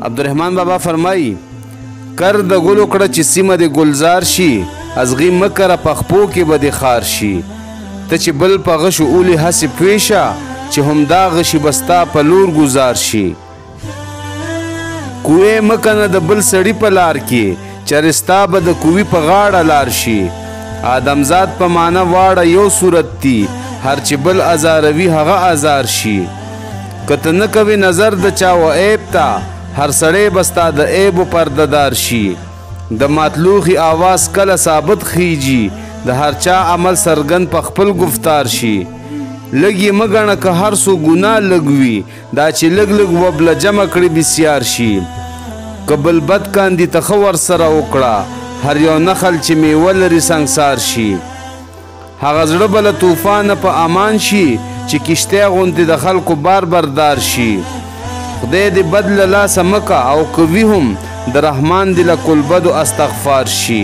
عبدالرحمن بابا فرمایي کر د ګلو کړه چې سیمه د ګلزار شي ازغي مکره پخپو کې به د خار شي ته چې بل په غشو اولي هسې پوه شه چې همدا غشي بستا په لور ګزار شي کوې مکنه د بل سړي په لار کې چرستا به د کوي په غاړه لار شي آدمزاد په معنا واړه یو صورت دی هر چې بل ازاروي هغه ازار شي که ته نه کوې نظر د چا و عیب ته هر سړی به ستا د عیبو پردهدار شي د مطلوخي آواز کله ثابت خیجي د هر چا عمل سرګند په خپل گفتار شي لږ یې مه ګڼه که هر څو ګناه لږ وي دا چې لږ لږ وبله جمع کړي بسیار شي که بل بد کاندي ته ښه ورسره وکړه هر یو نخل چې میوه لري سنګسار شي هغه زړه به له طوفانه په امان شي چې کشتۍ غوندې د خلکو بار بردار شي خدای دې بد له لاسه مکه او که وي هم د رحمان دې له کلبدو استغفار شي